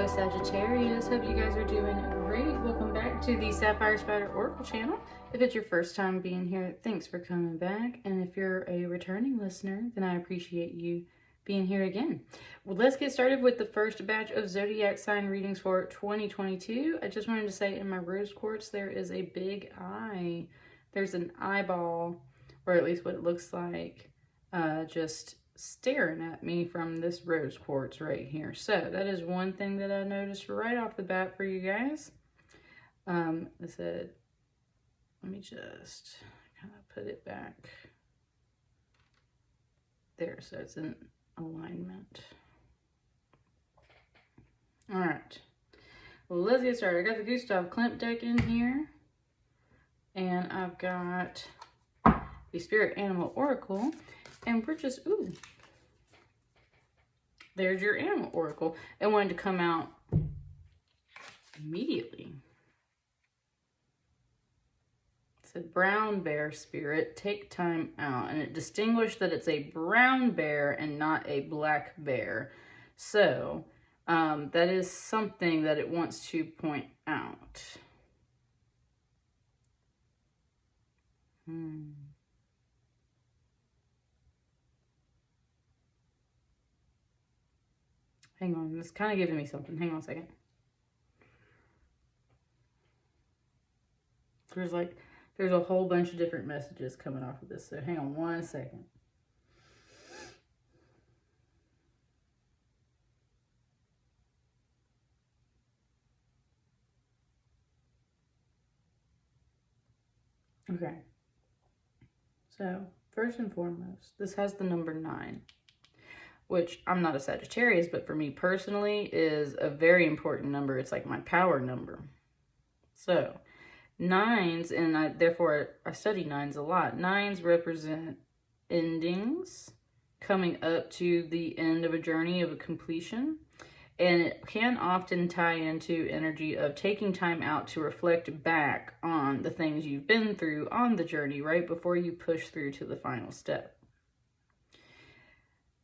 Sagittarius. Hope you guys are doing great. Welcome back to the Sapphirespideroracle channel. If it's your first time being here, thanks for coming back. And if you're a returning listener, then I appreciate you being here again. Well, let's get started with the first batch of zodiac sign readings for 2022. I just wanted to say in my rose quartz, there is a big eye. There's an eyeball, or at least what it looks like, just staring at me from this rose quartz right here. So that is one thing that I noticed right off the bat for you guys. I said, let me just kind of put it back there so it's in alignment. All right, well, let's get started. I got the Gustav Klimt deck in here, and I've got the Spirit Animal Oracle. And we're just, ooh, there's your Animal Oracle. It wanted to come out immediately. It said, brown bear spirit, take time out. And it distinguished that it's a brown bear and not a black bear. So, that is something that it wants to point out. Hang on, it's kind of giving me something. Hang on a second. There's a whole bunch of different messages coming off of this, so hang on one second. Okay. So, first and foremost, this has the number 9. Which I'm not a Sagittarius, but for me personally is a very important number. It's like my power number. So 9s, and therefore I study 9s a lot. 9s represent endings, coming up to the end of a journey, of a completion. And it can often tie into energy of taking time out to reflect back on the things you've been through on the journey right before you push through to the final step.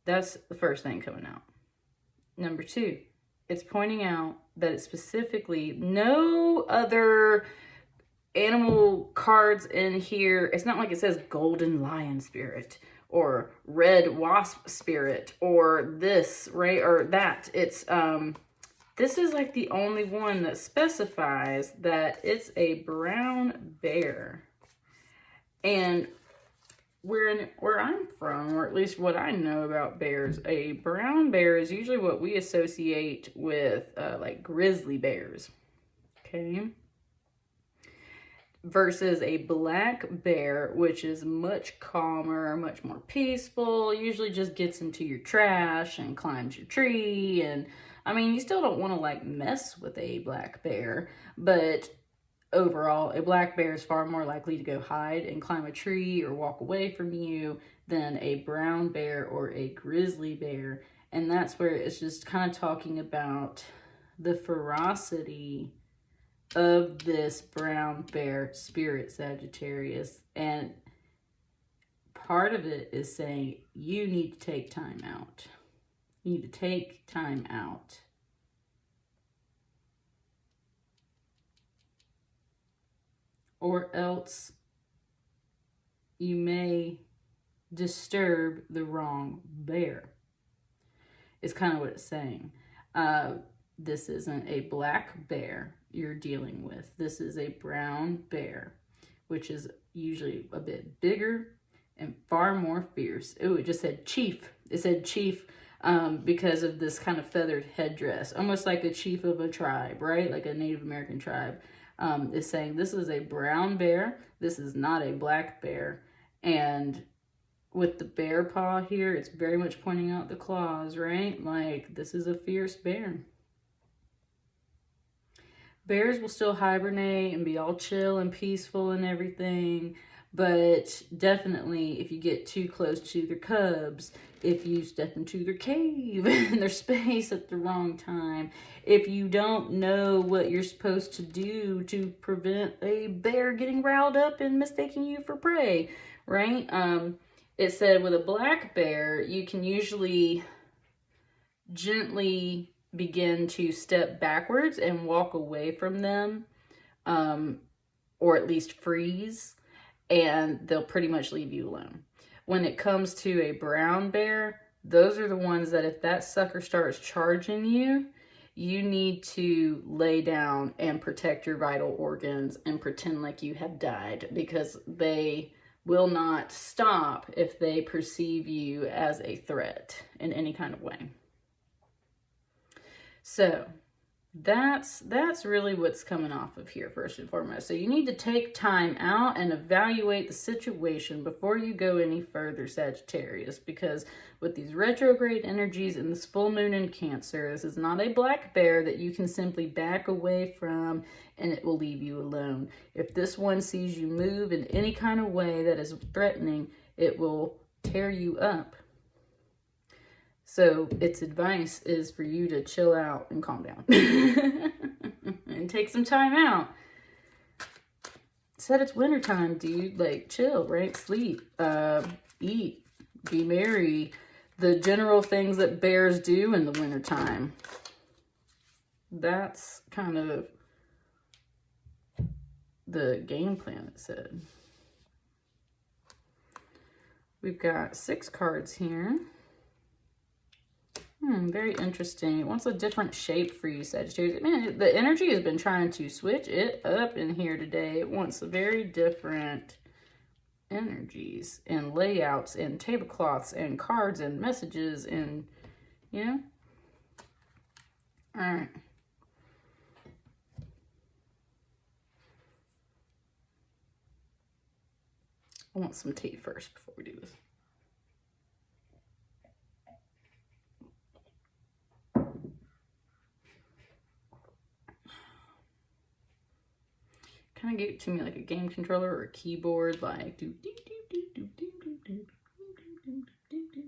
That's the first thing coming out. Number 2, it's pointing out that it's specifically no other animal cards in here. It's not like it says golden lion spirit or red wasp spirit or this, right? Or that. It's, this is like the only one that specifies that it's a brown bear. And where I'm from, or at least what I know about bears, a brown bear is usually what we associate with like grizzly bears, okay? Versus a black bear, which is much calmer, much more peaceful, usually just gets into your trash and climbs your tree. And I mean, you still don't want to like mess with a black bear, but overall, a black bear is far more likely to go hide and climb a tree or walk away from you than a brown bear or a grizzly bear. And that's where it's just kind of talking about the ferocity of this brown bear spirit, Sagittarius. And part of it is saying you need to take time out. You need to take time out. Or else you may disturb the wrong bear. It's kind of what it's saying. This isn't a black bear you're dealing with. This is a brown bear, which is usually a bit bigger and far more fierce. Oh, it just said chief. It said chief because of this kind of feathered headdress, almost like a chief of a tribe, right? Like a Native American tribe. Is saying this is a brown bear. This is not a black bear. And with the bear paw here, it's very much pointing out the claws, right? Like, this is a fierce bear. Bears will still hibernate and be all chill and peaceful and everything. But definitely, if you get too close to their cubs, if you step into their cave and their space at the wrong time, if you don't know what you're supposed to do to prevent a bear getting riled up and mistaking you for prey, right? It said with a black bear, you can usually gently begin to step backwards and walk away from them, or at least freeze, and they'll pretty much leave you alone. When it comes to a brown bear, those are the ones that if that sucker starts charging you, you need to lay down and protect your vital organs and pretend like you have died, because they will not stop if they perceive you as a threat in any kind of way. So that's really what's coming off of here, first and foremost. So you need to take time out and evaluate the situation before you go any further, Sagittarius, because with these retrograde energies and this full moon in Cancer, this is not a black bear that you can simply back away from and it will leave you alone. If this one sees you move in any kind of way that is threatening, it will tear you up. So its advice is for you to chill out and calm down and take some time out. Said it's wintertime, dude. Like, chill, right? Sleep, eat, be merry. The general things that bears do in the wintertime. That's kind of the game plan, it said. We've got 6 cards here. Very interesting. It wants a different shape for you, Sagittarius. Man, the energy has been trying to switch it up in here today. It wants very different energies and layouts and tablecloths and cards and messages and, you know? All right. I want some tea first before we do this. Kind of get to me like a game controller or a keyboard, like do do do do do do do do do do do.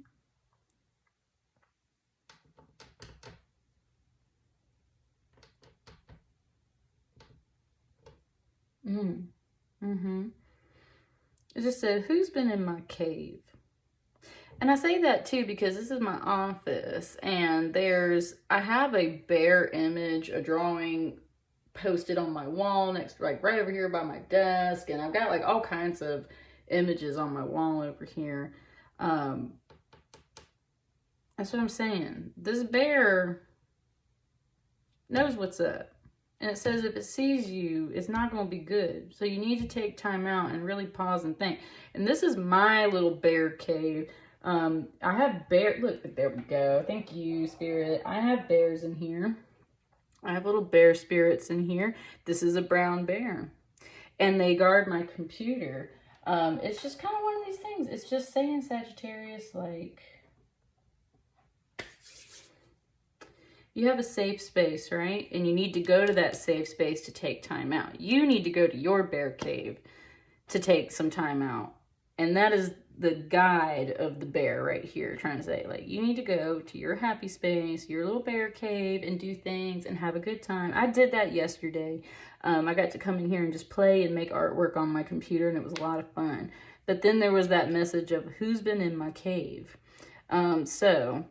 It just said, who's been in my cave? And I say that too because this is my office, and I have a bear image, a drawing posted on my wall next, like right over here by my desk, and I've got like all kinds of images on my wall over here. That's what I'm saying. This bear knows what's up, and it says if it sees you, it's not going to be good. So you need to take time out and really pause and think. And this is my little bear cave. I have bear. Look, there we go. Thank you, Spirit. I have bears in here. I have little bear spirits in here. This is a brown bear, and they guard my computer. It's just kind of one of these things. It's just saying, Sagittarius, like, you have a safe space, right? And you need to go to that safe space to take time out. You need to go to your bear cave to take some time out. And that is the guide of the bear right here, trying to say, like, you need to go to your happy space, your little bear cave, and do things and have a good time. I did that yesterday. I got to come in here and just play and make artwork on my computer, and it was a lot of fun. But then there was that message of who's been in my cave. So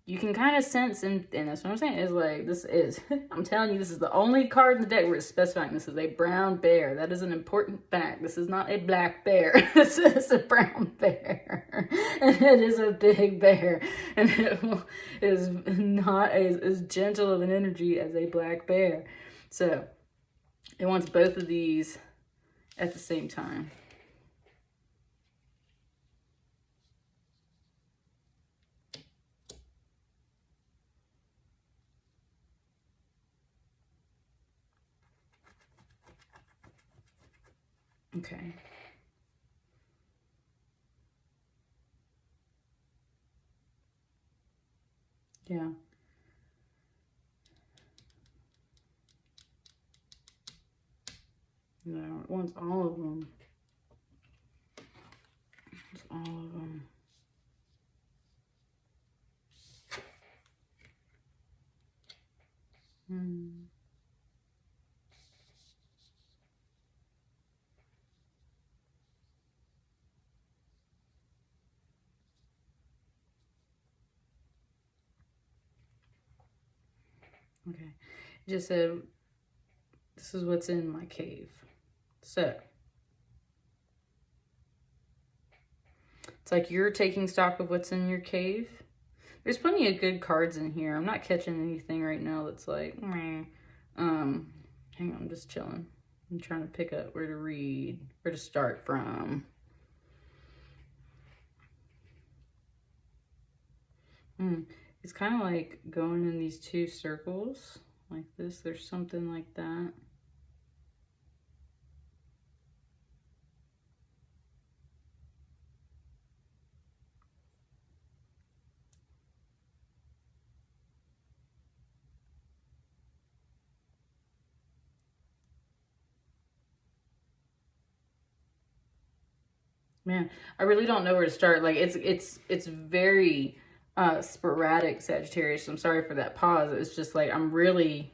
you can kind of sense, and that's what I'm saying, is like, this is, I'm telling you, this is the only card in the deck where it's specifying this is a brown bear. That is an important fact. This is not a black bear. This is a brown bear. And it is a big bear. And it is not as gentle of an energy as a black bear. So it wants both of these at the same time. Okay. Yeah. No, it wants all of them. It's all of them. Okay. It just said, this is what's in my cave. So, it's like you're taking stock of what's in your cave. There's plenty of good cards in here. I'm not catching anything right now that's like, meh. Hang on, I'm just chilling. I'm trying to pick up where to read, where to start from. It's kind of like going in these two circles like this. There's something like that. Man, I really don't know where to start. Like it's very sporadic, Sagittarius. I'm sorry for that pause. It's just like I'm really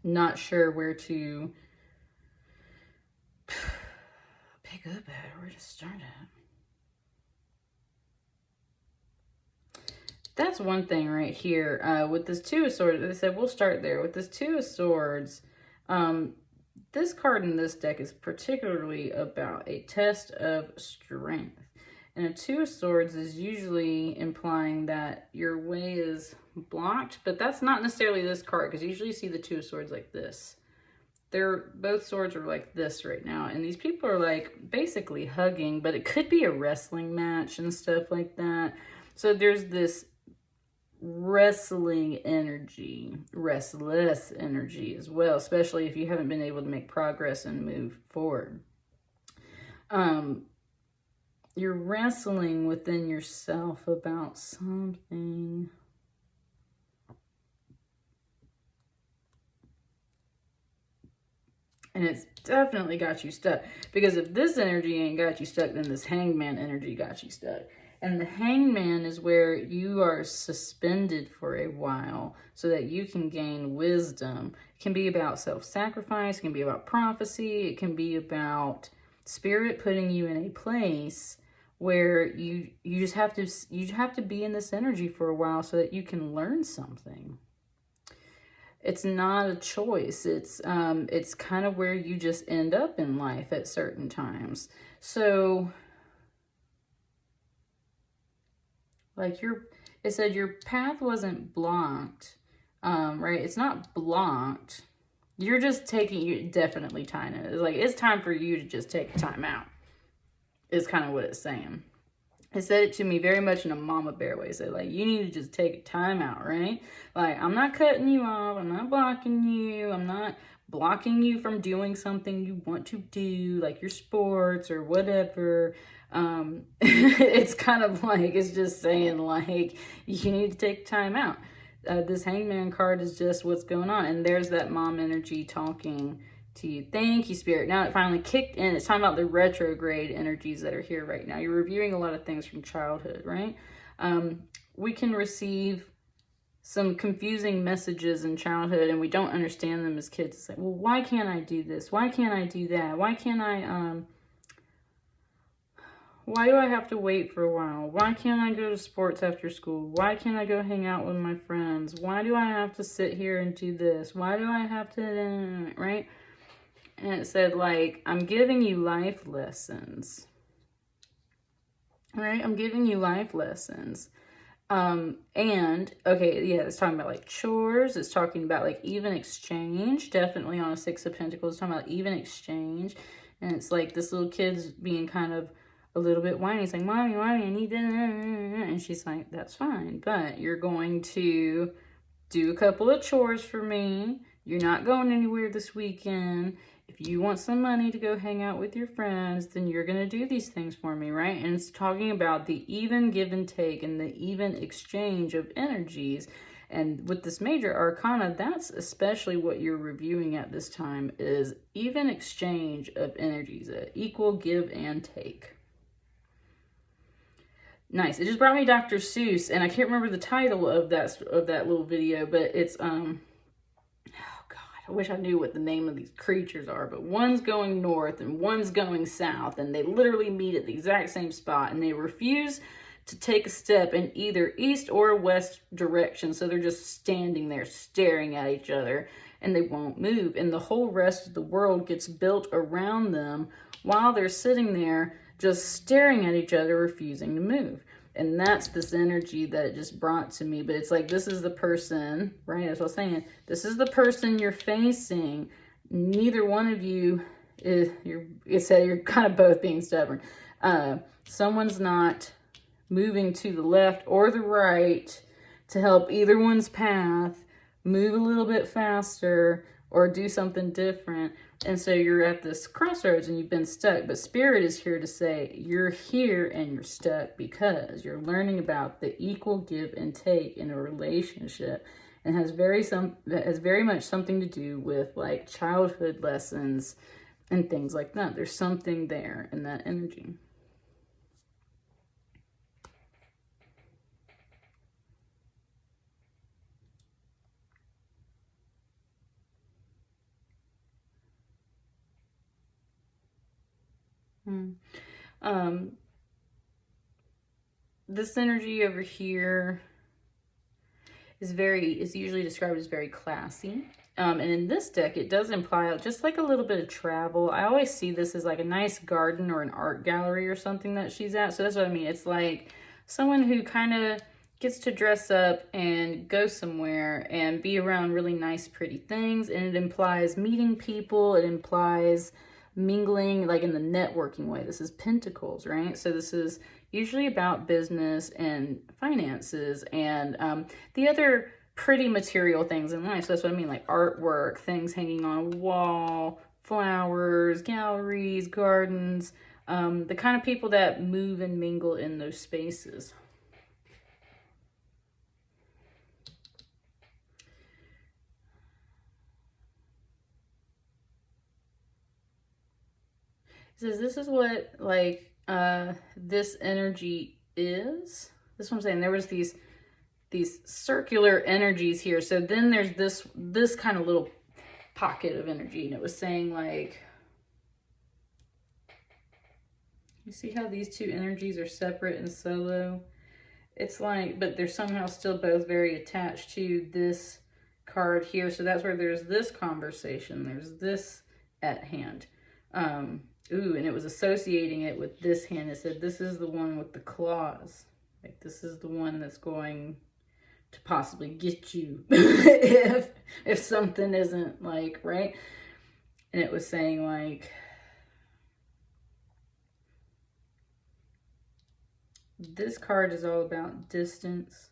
not sure where to pick up at, where to start at. That's one thing right here. With this Two of Swords, they said we'll start there. With this Two of Swords, this card in this deck is particularly about a test of strength. And a Two of Swords is usually implying that your way is blocked, but that's not necessarily this card, because you usually see the Two of Swords like this. Both swords are like this right now, and these people are like basically hugging, but it could be a wrestling match and stuff like that. So there's this wrestling energy, restless energy as well, especially if you haven't been able to make progress and move forward. You're wrestling within yourself about something. And it's definitely got you stuck. Because if this energy ain't got you stuck, then this Hangman energy got you stuck. And the Hangman is where you are suspended for a while so that you can gain wisdom. It can be about self-sacrifice. It can be about prophecy. It can be about spirit putting you in a place where you just have to be in this energy for a while so that you can learn something. It's not a choice. It's kind of where you just end up in life at certain times. So, like it said your path wasn't blocked, right? It's not blocked. You're just definitely time it. It's like, it's time for you to just take time out. Is kind of what it's saying. It said it to me very much in a mama bear way. So like, you need to just take a time out, right? Like, I'm not cutting you off. I'm not blocking you. I'm not blocking you from doing something you want to do, like your sports or whatever. It's kind of like, it's just saying like, you need to take time out. This Hangman card is just what's going on. And there's that mom energy talking to you. Thank you, Spirit. Now it finally kicked in. It's talking about the retrograde energies that are here right now. You're reviewing a lot of things from childhood, right? We can receive some confusing messages in childhood and we don't understand them as kids. It's like, well, why can't I do this? Why can't I do that? Why can't I, why do I have to wait for a while? Why can't I go to sports after school? Why can't I go hang out with my friends? Why do I have to sit here and do this? Why do I have to, right? And it said, like, I'm giving you life lessons. All right? I'm giving you life lessons. And, okay, yeah, it's talking about, like, chores. It's talking about, like, even exchange. Definitely on a Six of Pentacles. It's talking about even exchange. And it's like this little kid's being kind of a little bit whiny. He's like, Mommy, I need that. And she's like, that's fine. But you're going to do a couple of chores for me. You're not going anywhere this weekend. If you want some money to go hang out with your friends, then you're going to do these things for me, right? And it's talking about the even give and take and the even exchange of energies. And with this major arcana, that's especially what you're reviewing at this time, is even exchange of energies, equal give and take. Nice. It just brought me Dr. Seuss, and I can't remember the title of that little video, but it's I wish I knew what the name of these creatures are, but one's going north and one's going south, and they literally meet at the exact same spot, and they refuse to take a step in either east or west direction. So they're just standing there staring at each other and they won't move. And the whole rest of the world gets built around them while they're sitting there just staring at each other, refusing to move. And that's this energy that it just brought to me. But it's like, this is the person, right? That's what I was saying. This is the person you're facing. Neither one of you is, you're kind of both being stubborn. Someone's not moving to the left or the right to help either one's path move a little bit faster or do something different. And so you're at this crossroads and you've been stuck. But Spirit is here to say you're here and you're stuck because you're learning about the equal give and take in a relationship. And has very much something to do with like childhood lessons and things like that. There's something there in that energy. This energy over here is usually described as very classy. And in this deck, it does imply just like a little bit of travel. I always see this as like a nice garden or an art gallery or something that she's at. So that's what I mean. It's like someone who kind of gets to dress up and go somewhere and be around really nice, pretty things. And it implies meeting people. It implies mingling, like in the networking way. This is Pentacles, right? So this is usually about business and finances and the other pretty material things in life. So that's what I mean, like artwork, things hanging on a wall, flowers, galleries, gardens, the kind of people that move and mingle in those spaces. Says this is what like this energy is. This is what I'm saying. There was these circular energies here. So then there's this kind of little pocket of energy, and it was saying like, you see how these two energies are separate and solo? It's like, but they're somehow still both very attached to this card here. So that's where there's this conversation. There's this at hand. Ooh, and it was associating it with this hand. It said, this is the one with the claws. Like, this is the one that's going to possibly get you if something isn't like, right? And it was saying, like, this card is all about distance,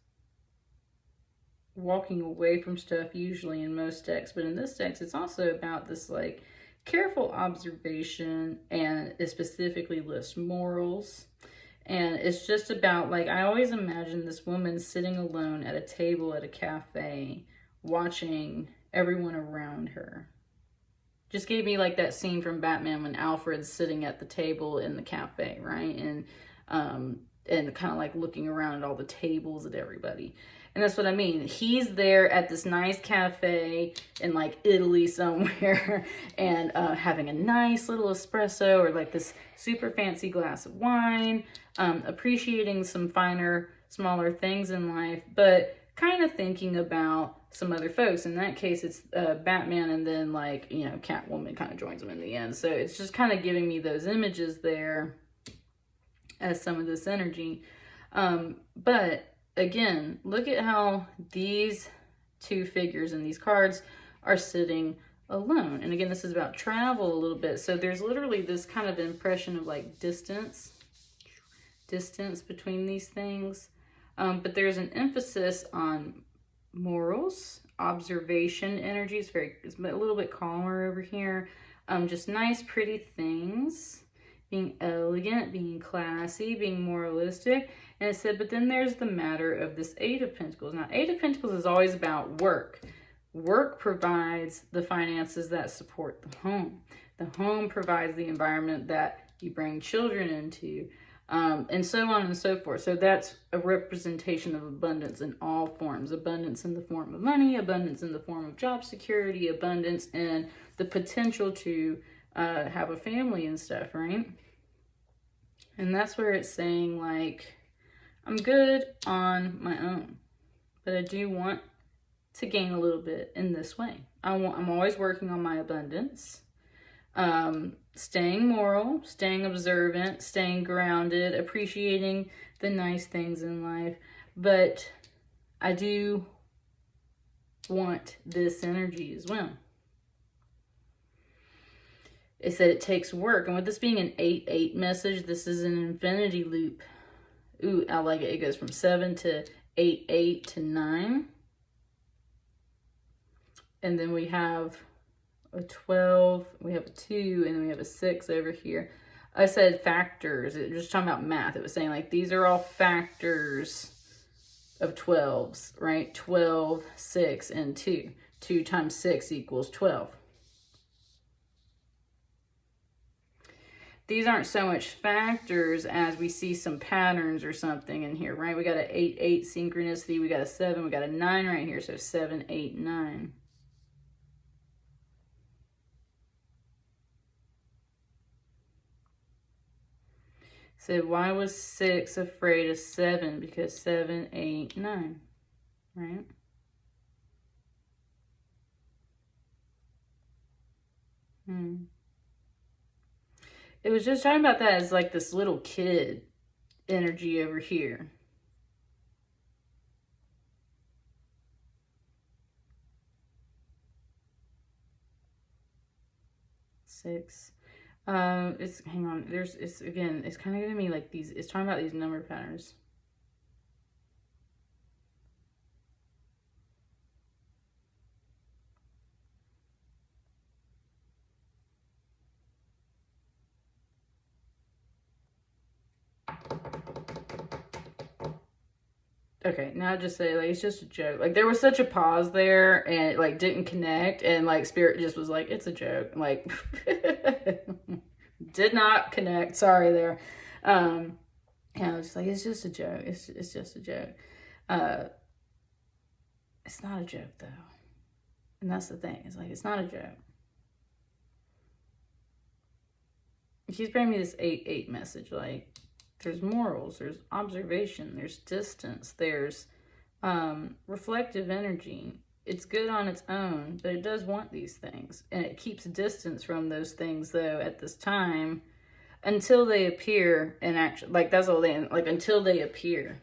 walking away from stuff, usually in most decks. But in this deck, it's also about this, like, careful observation, and it specifically lists morals. And it's just about, like, I always imagine this woman sitting alone at a table at a cafe watching everyone around her. Just gave me like that scene from Batman when Alfred's sitting at the table in the cafe, right? And kind of like looking around at all the tables at everybody. And that's what I mean. He's there at this nice cafe in like Italy somewhere and having a nice little espresso or like this super fancy glass of wine, appreciating some finer, smaller things in life, but kind of thinking about some other folks. In that case, it's Batman, and then like, you know, Catwoman kind of joins them in the end. So it's just kind of giving me those images there as some of this energy. But again, look at how these two figures in these cards are sitting alone. And again, this is about travel a little bit. So there's literally this kind of impression of like distance between these things. But there's an emphasis on morals, observation energy. It's a little bit calmer over here. Just nice, pretty things. Being elegant, being classy, being moralistic. And it said, but then there's the matter of this Eight of Pentacles. Now, Eight of Pentacles is always about work. Work provides the finances that support the home. The home provides the environment that you bring children into, and so on and so forth. So that's a representation of abundance in all forms. Abundance in the form of money, abundance in the form of job security, abundance in the potential to have a family and stuff, right? And that's where it's saying, like, I'm good on my own, but I do want to gain a little bit in this way. I'm always working on my abundance, staying moral, staying observant, staying grounded, appreciating the nice things in life. But I do want this energy as well. It said it takes work. And with this being an 8-8 message, this is an infinity loop. Ooh, I like it. It goes from 7 to 8, 8 to 9. And then we have a 12, we have a 2, and then we have a 6 over here. I said factors. It was just talking about math. It was saying like these are all factors of 12s, right? 12, 6, and 2. 2 times 6 equals 12. These aren't so much factors as we see some patterns or something in here, right? We got an 8, 8 synchronicity. We got a 7. We got a 9 right here. So 7, 8, 9. So why was 6 afraid of 7? Because 7, 8, 9, right? It was just talking about that as like this little kid energy over here. Six. It's hang on. It's again. It's kind of giving me like these. It's talking about these number patterns. Okay, now just say like it's just a joke. Like there was such a pause there, and it like didn't connect, and like spirit just was like it's a joke. Like did not connect. Sorry there. And I was just like it's just a joke. It's just a joke. It's not a joke though, and that's the thing. It's like it's not a joke. He's bringing me this 8-8 message, like. There's morals, there's observation, there's distance, there's reflective energy. It's good on its own, but it does want these things. And it keeps distance from those things, though, at this time, until they appear in action. Like, that's all they, like, until they appear.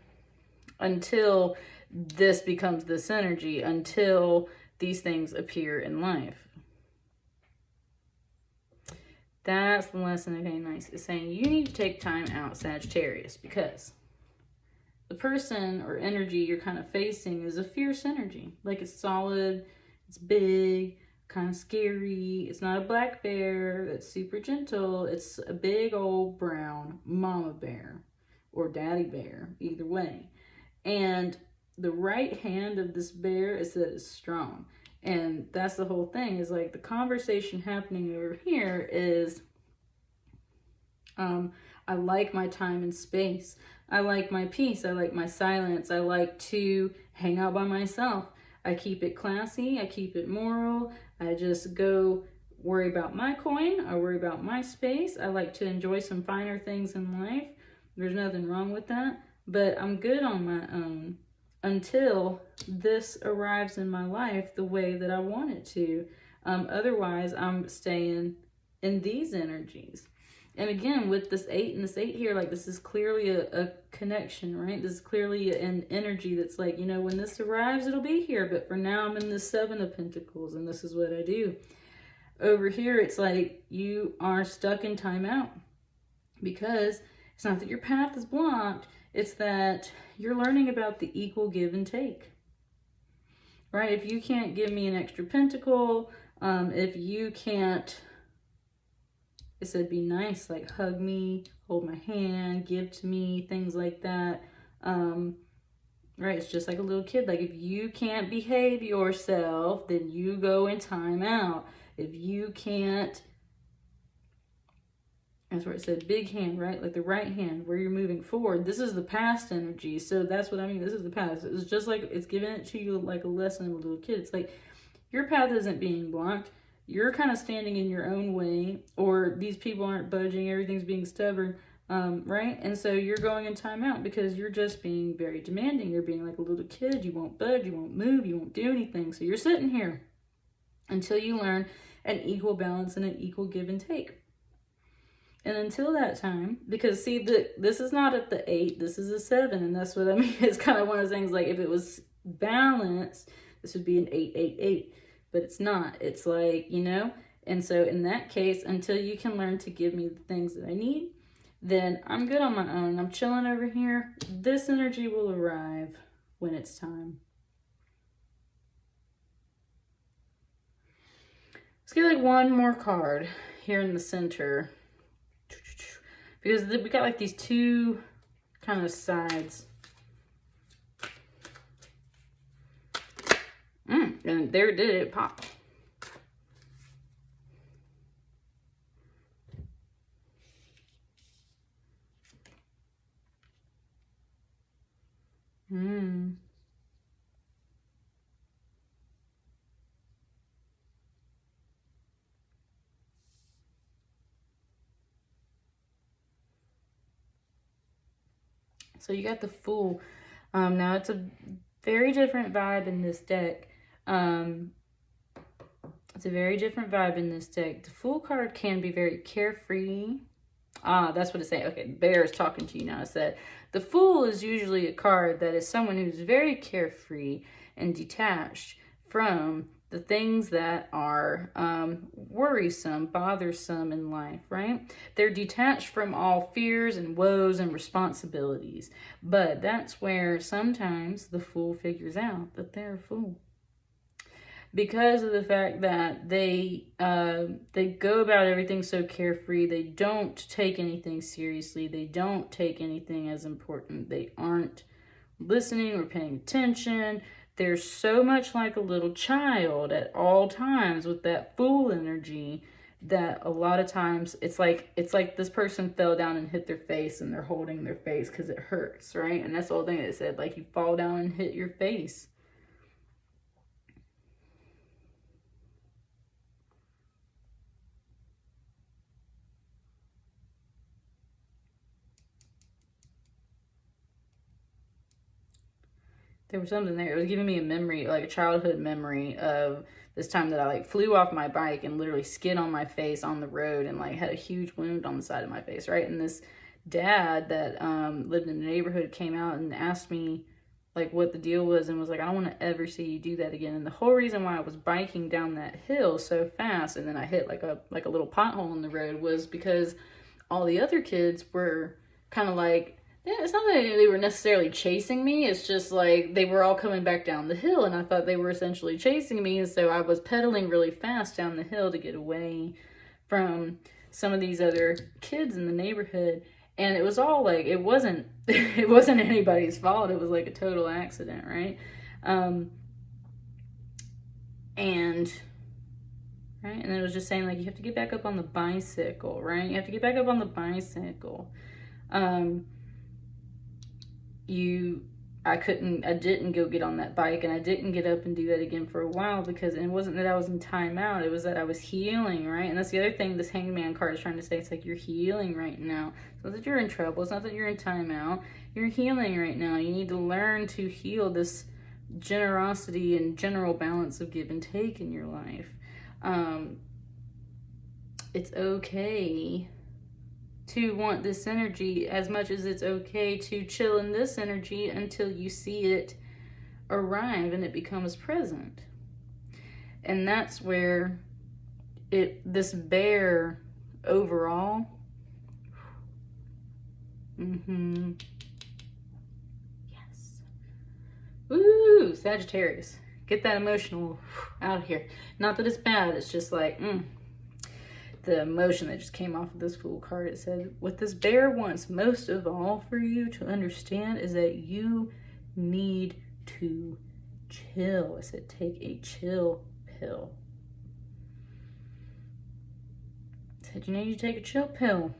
Until this becomes this energy, until these things appear in life. That's the lesson. Okay, nice. It's saying you need to take time out, Sagittarius, because the person or energy you're kind of facing is a fierce energy. Like it's solid, it's big, kind of scary. It's not a black bear that's super gentle. It's a big old brown mama bear or daddy bear, either way. And the right hand of this bear is that it's strong. And that's the whole thing, is like the conversation happening over here is, I like my time and space. I like my peace. I like my silence. I like to hang out by myself. I keep it classy. I keep it moral. I just go worry about my coin. I worry about my space. I like to enjoy some finer things in life. There's nothing wrong with that. But I'm good on my own until this arrives in my life the way that I want it to. Otherwise, I'm staying in these energies. And again, with this 8 and this 8 here, like this is clearly a connection, right? This is clearly an energy that's like, you know, when this arrives, it'll be here. But for now, I'm in the 7 of Pentacles, and this is what I do. Over here, it's like you are stuck in timeout because it's not that your path is blocked. It's that you're learning about the equal give and take, right? If you can't give me an extra pentacle, if you can't, it said be nice, like hug me, hold my hand, give to me, things like that. Right, it's just like a little kid. Like if you can't behave yourself, then you go in timeout. If you can't, that's where it said big hand, right? Like the right hand where you're moving forward. This is the past energy. So that's what I mean. This is the past. It's just like it's giving it to you like a lesson of a little kid. It's like your path isn't being blocked. You're kind of standing in your own way, or these people aren't budging. Everything's being stubborn. right? And so you're going in timeout because you're just being very demanding. You're being like a little kid. You won't budge, you won't move, you won't do anything. So you're sitting here until you learn an equal balance and an equal give and take. And until that time, because see, this is not at the 8, this is a 7, and that's what I mean. It's kind of one of those things, like, if it was balanced, this would be an 8, 8, 8, but it's not. It's like, you know, and so in that case, until you can learn to give me the things that I need, then I'm good on my own. I'm chilling over here. This energy will arrive when it's time. Let's get like one more card here in the center, because we got like these two kind of sides. And there did it pop. So you got the Fool. Now it's a very different vibe in this deck. It's a very different vibe in this deck. The Fool card can be very carefree. That's what it's saying. Okay, Bear is talking to you now. It said, the Fool is usually a card that is someone who's very carefree and detached from the things that are worrisome, bothersome in life, right? They're detached from all fears and woes and responsibilities. But that's where sometimes the Fool figures out that they're a fool, because of the fact that they go about everything so carefree. They don't take anything seriously. They don't take anything as important. They aren't listening or paying attention. They're so much like a little child at all times with that Fool energy, that a lot of times it's like this person fell down and hit their face and they're holding their face because it hurts, right? And that's the whole thing it said, like, you fall down and hit your face. There was something there. It was giving me a memory, like a childhood memory of this time that I like flew off my bike and literally skid on my face on the road and like had a huge wound on the side of my face, right? And this dad that lived in the neighborhood came out and asked me like what the deal was, and was like, I don't want to ever see you do that again. And the whole reason why I was biking down that hill so fast and then I hit like a little pothole in the road was because all the other kids were kind of like, yeah, it's not that they were necessarily chasing me. It's just like they were all coming back down the hill, and I thought they were essentially chasing me. And so I was pedaling really fast down the hill to get away from some of these other kids in the neighborhood. And it was all like, it wasn't anybody's fault. It was like a total accident, right? And then it was just saying, like, you have to get back up on the bicycle, right? You have to get back up on the bicycle. I didn't go get on that bike, and I didn't get up and do that again for a while, because it wasn't that I was in timeout, it was that I was healing, right? And that's the other thing this Hangman card is trying to say. It's like, you're healing right now. It's not that you're in trouble. It's not that you're in timeout. You're healing right now. You need to learn to heal this generosity and general balance of give and take in your life. It's okay to want this energy as much as it's okay to chill in this energy until you see it arrive and it becomes present. And that's where this Bear overall, yes, ooh, Sagittarius, get that emotional out of here. Not that it's bad, it's just like, the emotion that just came off of this Fool card. It said, what this Bear wants most of all for you to understand is that you need to chill. It said, take a chill pill. It said, you need to take a chill pill.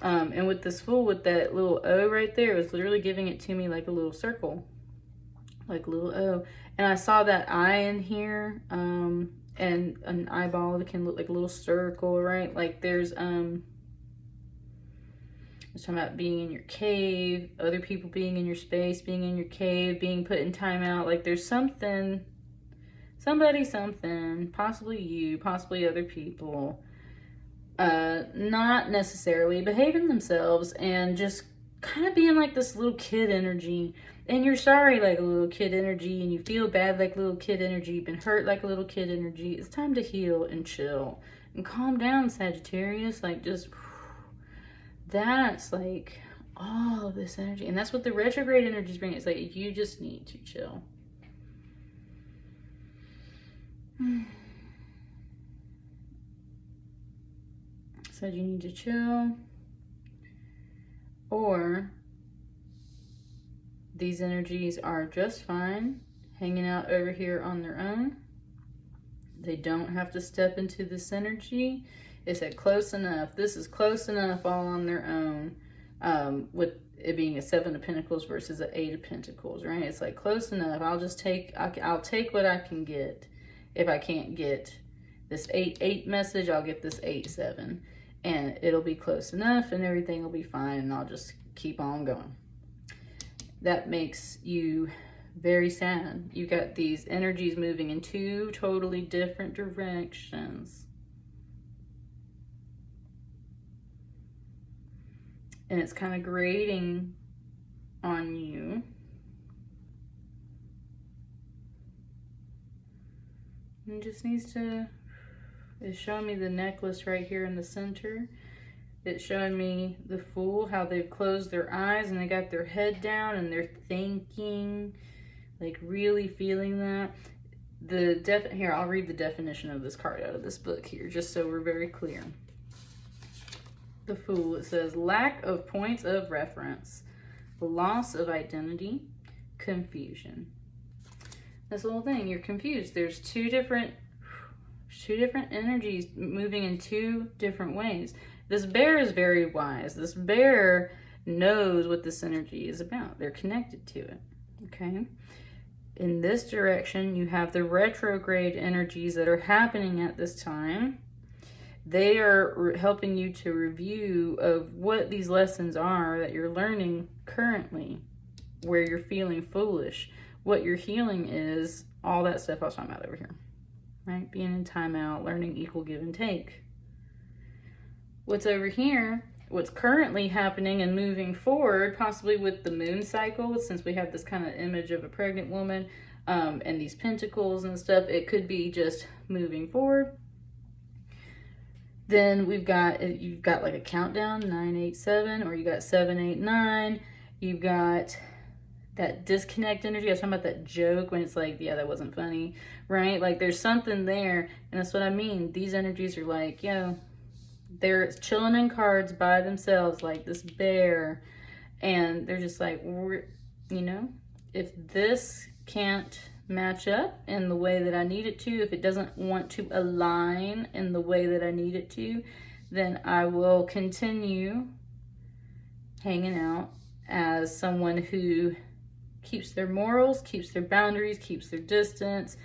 And with this Fool, with that little O right there, it was literally giving it to me like a little circle, like a little O. And I saw that I in here, and an eyeball that can look like a little circle, right? Like there's It's talking about being in your cave, other people being in your space, being in your cave, being put in timeout. Like there's something, somebody, something, possibly you, possibly other people, not necessarily behaving themselves and just kind of being like this little kid energy. And you're sorry like a little kid energy, and you feel bad like little kid energy. You've been hurt like a little kid energy. It's time to heal and chill and calm down, Sagittarius. Like just... that's like all of this energy, and that's what the retrograde energy is bringing. It's like you just need to chill. Said you need to chill, or these energies are just fine hanging out over here on their own. They don't have to step into this energy. It's at close enough. This is close enough all on their own, with it being a 7 of Pentacles versus an 8 of Pentacles, right? It's like close enough. I'll take what I can get. If I can't get this 8-8 message, I'll get this 8-7. And it'll be close enough and everything will be fine, and I'll just keep on going. That makes you very sad. You got these energies moving in 2 totally different directions. And it's kind of grating on you. It just needs to... it's showing me the necklace right here in the center. It's showing me the Fool, how they've closed their eyes and they got their head down and they're thinking, like really feeling that. Here, I'll read the definition of this card out of this book here, just so we're very clear. The Fool, it says, lack of points of reference, loss of identity, confusion. This whole thing, you're confused. There's two different energies moving in 2 different ways. This bear is very wise. This bear knows what this energy is about. They're connected to it, okay? In this direction, you have the retrograde energies that are happening at this time. They are helping you to review of what these lessons are that you're learning currently, where you're feeling foolish. What you're healing is all that stuff I was talking about over here, right? Being in timeout, learning equal give and take. What's over here, what's currently happening and moving forward, possibly with the moon cycle, since we have this kind of image of a pregnant woman and these pentacles and stuff, it could be just moving forward. Then you've got like a countdown, 9, 8, 7, or you got 7, 8, 9. You've got that disconnect energy. I was talking about that joke when it's like, yeah, that wasn't funny, right? Like there's something there, and that's what I mean. These energies are like, yo, they're chilling in cards by themselves, like this bear, and they're just like, you know, if this can't match up in the way that I need it to, if it doesn't want to align in the way that I need it to, then I will continue hanging out as someone who keeps their morals, keeps their boundaries, keeps their distance,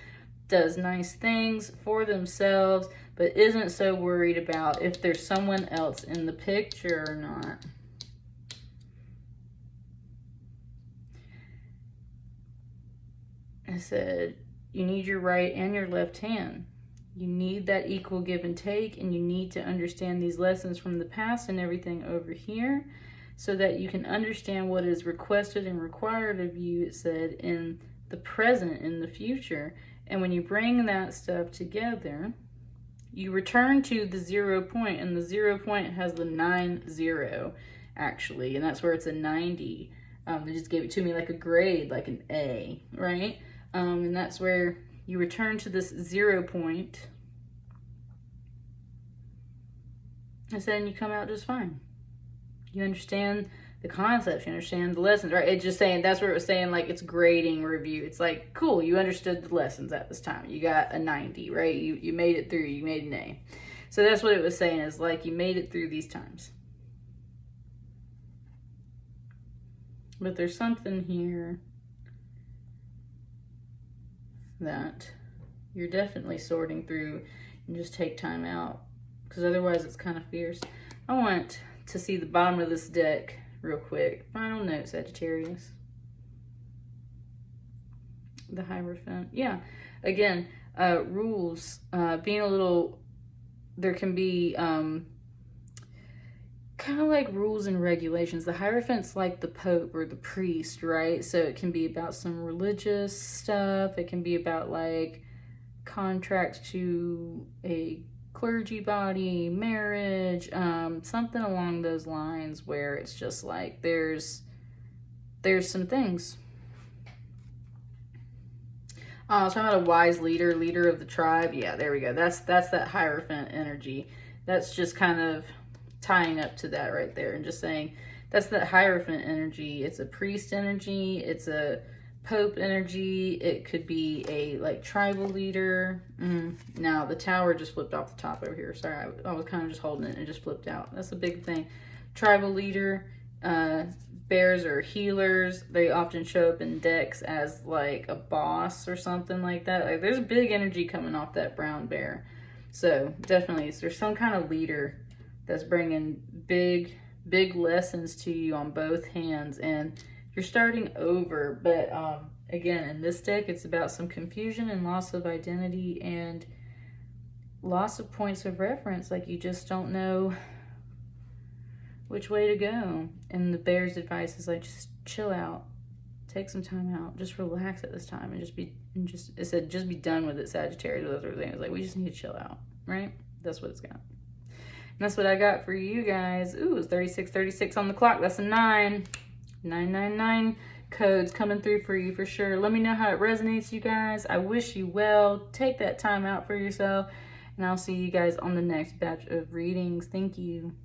does nice things for themselves, but isn't so worried about if there's someone else in the picture or not. I said, you need your right and your left hand. You need that equal give and take, and you need to understand these lessons from the past and everything over here so that you can understand what is requested and required of you, it said, in the present, in the future. And when you bring that stuff together, you return to the 0 point, and the 0 point has the 9-0, actually, and that's where it's a 90. They just gave it to me like a grade, like an A, right? And that's where you return to this 0 point. I said, and you come out just fine. You understand the concepts, you understand the lessons, right? It's just saying, that's where it was saying, like, it's grading review. It's like, cool, you understood the lessons at this time. You got a 90, right? You made it through, you made an A. So that's what it was saying, is like, you made it through these times. But there's something here that you're definitely sorting through, and just take time out, because otherwise it's kind of fierce. I want to see the bottom of this deck real quick. Final note, Sagittarius. The Hierophant. Yeah. Again, rules. Being a little... There can be kind of like rules and regulations. The Hierophant's like the Pope or the priest, right? So it can be about some religious stuff. It can be about like contract to a clergy body, marriage, something along those lines where it's just like there's some things. Talking about a wise leader, leader of the tribe. Yeah, there we go. That's that Hierophant energy. That's just kind of tying up to that right there and just saying that's that Hierophant energy. It's a priest energy. It's a Pope energy. It could be a like tribal leader. Now the tower just flipped off the top over here. Sorry, I was kind of just holding it and it just flipped out. That's a big thing. Tribal leader. Bears are healers. They often show up in decks as like a boss or something like that. Like there's big energy coming off that brown bear. So definitely there's some kind of leader that's bringing big lessons to you on both hands, and you're starting over. But again, in this deck, it's about some confusion and loss of identity and loss of points of reference. Like you just don't know which way to go. And the bear's advice is like, just chill out, take some time out, just relax at this time, and it said just be done with it, Sagittarius. Those are things like we just need to chill out, right? That's what it's got. And that's what I got for you guys. Ooh, it's 36:36 on the clock. That's a 9. 999 codes coming through for you for sure. Let me know how it resonates, you guys. I wish you well. Take that time out for yourself, and I'll see you guys on the next batch of readings. Thank you.